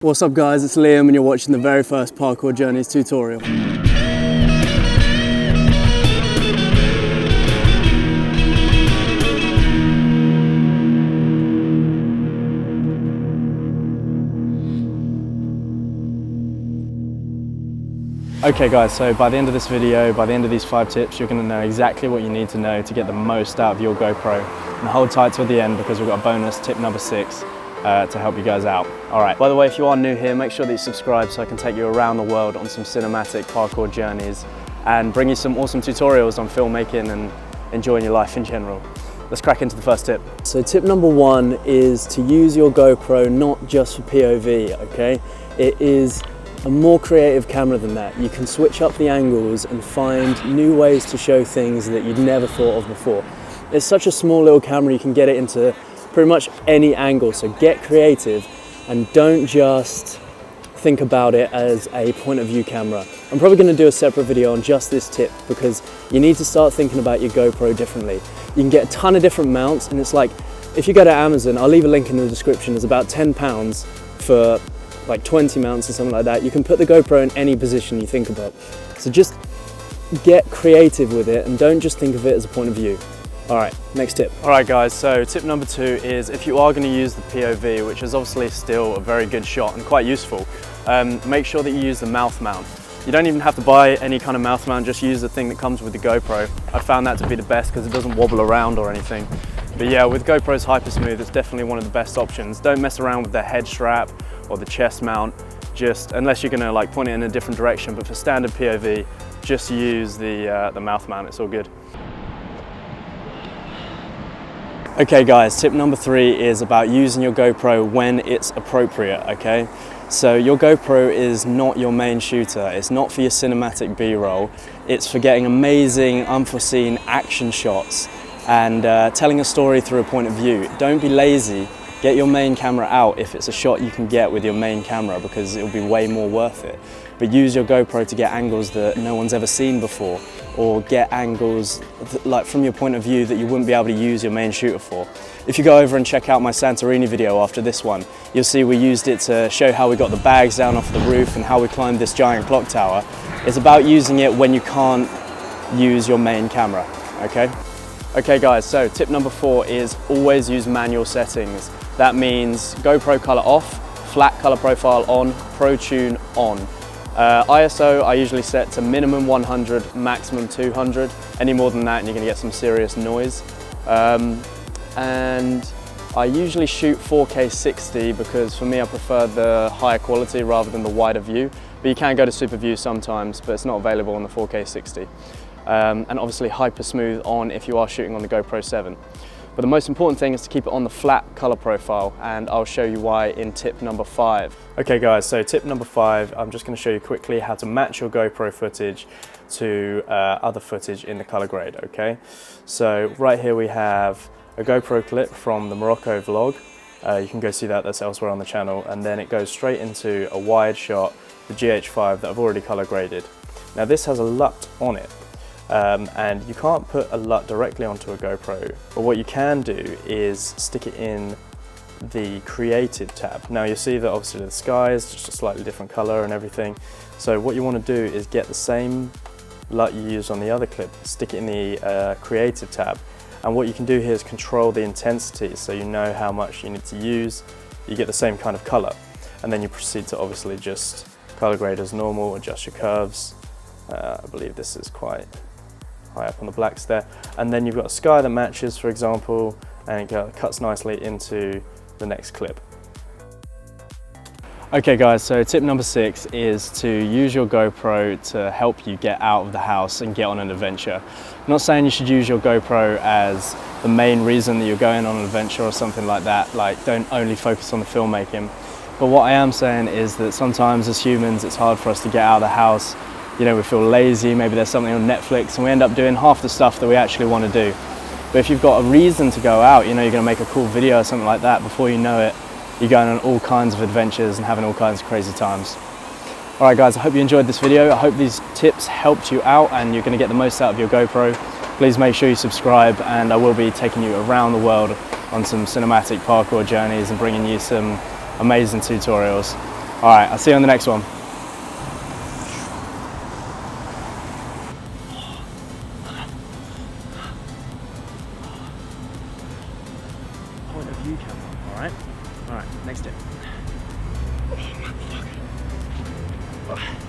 What's up guys, it's Liam and you're watching the very first Parkour Journeys tutorial. Okay guys, so by the end of this video, by the end of these 5 tips, you're going to know exactly what you need to know to get the most out of your GoPro. And hold tight till the end because we've got a bonus tip number 6. To help you guys out. Alright, by the way, if you are new here, make sure that you subscribe so I can take you around the world on some cinematic parkour journeys and bring you some awesome tutorials on filmmaking and enjoying your life in general. Let's crack into the first tip. So tip number 1 is to use your GoPro not just for POV, okay? It is a more creative camera than that. You can switch up the angles and find new ways to show things that you'd never thought of before. It's such a small little camera, you can get it into pretty much any angle, so get creative and don't just think about it as a point of view camera. I'm probably going to do a separate video on just this tip because you need to start thinking about your GoPro differently. You can get a ton of different mounts and it's like, if you go to Amazon, I'll leave a link in the description, there's about £10 for like 20 mounts or something like that. You can put the GoPro in any position you think about. So just get creative with it and don't just think of it as a point of view. Alright, next tip. Alright guys, so tip number 2 is if you are going to use the POV, which is obviously still a very good shot and quite useful, make sure that you use the mouth mount. You don't even have to buy any kind of mouth mount, just use the thing that comes with the GoPro. I found that to be the best because it doesn't wobble around or anything. But yeah, with GoPro's Hyper Smooth, it's definitely one of the best options. Don't mess around with the head strap or the chest mount, just unless you're going to like point it in a different direction. But for standard POV, just use the mouth mount, it's all good. Okay guys, tip number 3 is about using your GoPro when it's appropriate, okay? So your GoPro is not your main shooter, it's not for your cinematic B-roll, it's for getting amazing, unforeseen action shots and telling a story through a point of view. Don't be lazy, get your main camera out if it's a shot you can get with your main camera because it'll be way more worth it. But use your GoPro to get angles that no one's ever seen before, or get angles like from your point of view that you wouldn't be able to use your main shooter for. If you go over and check out my Santorini video after this one, you'll see we used it to show how we got the bags down off the roof and how we climbed this giant clock tower. It's about using it when you can't use your main camera, okay? Okay guys, so tip number 4 is always use manual settings. That means GoPro color off, flat color profile on, Pro Tune on. ISO I usually set to minimum 100, maximum 200. Any more than that and you're going to get some serious noise. And I usually shoot 4K 60 because for me I prefer the higher quality rather than the wider view. But you can go to super view sometimes, but it's not available on the 4K 60. And obviously Hyper Smooth on if you are shooting on the GoPro 7. But the most important thing is to keep it on the flat color profile, and I'll show you why in tip number 5. Okay guys, so tip number 5, I'm just going to show you quickly how to match your GoPro footage to other footage in the color grade, okay? So right here we have a GoPro clip from the Morocco vlog. You can go see that, that's elsewhere on the channel, and then it goes straight into a wide shot, the GH5 that I've already color graded. Now this has a LUT on it. And you can't put a LUT directly onto a GoPro, but what you can do is stick it in the creative tab. Now you see that obviously the sky is just a slightly different color and everything, so what you want to do is get the same LUT you used on the other clip, stick it in the creative tab, and what you can do here is control the intensity so you know how much you need to use, you get the same kind of color, and then you proceed to obviously just color grade as normal, adjust your curves. I believe this is quite high up on the blacks there, and then you've got a sky that matches, for example, and it cuts nicely into the next clip. Okay guys, so tip number 6 is to use your GoPro to help you get out of the house and get on an adventure. I'm not saying you should use your GoPro as the main reason that you're going on an adventure or something like that, like don't only focus on the filmmaking, but what I am saying is that sometimes as humans it's hard for us to get out of the house. You know, we feel lazy, maybe there's something on Netflix and we end up doing half the stuff that we actually want to do. But if you've got a reason to go out, you know, you're going to make a cool video or something like that, before you know it, you're going on all kinds of adventures and having all kinds of crazy times. Alright guys, I hope you enjoyed this video. I hope these tips helped you out and you're going to get the most out of your GoPro. Please make sure you subscribe, and I will be taking you around the world on some cinematic parkour journeys and bringing you some amazing tutorials. All right, I'll see you on the next one. Point of view camera, all right? All right, next tip. Oh, fuck.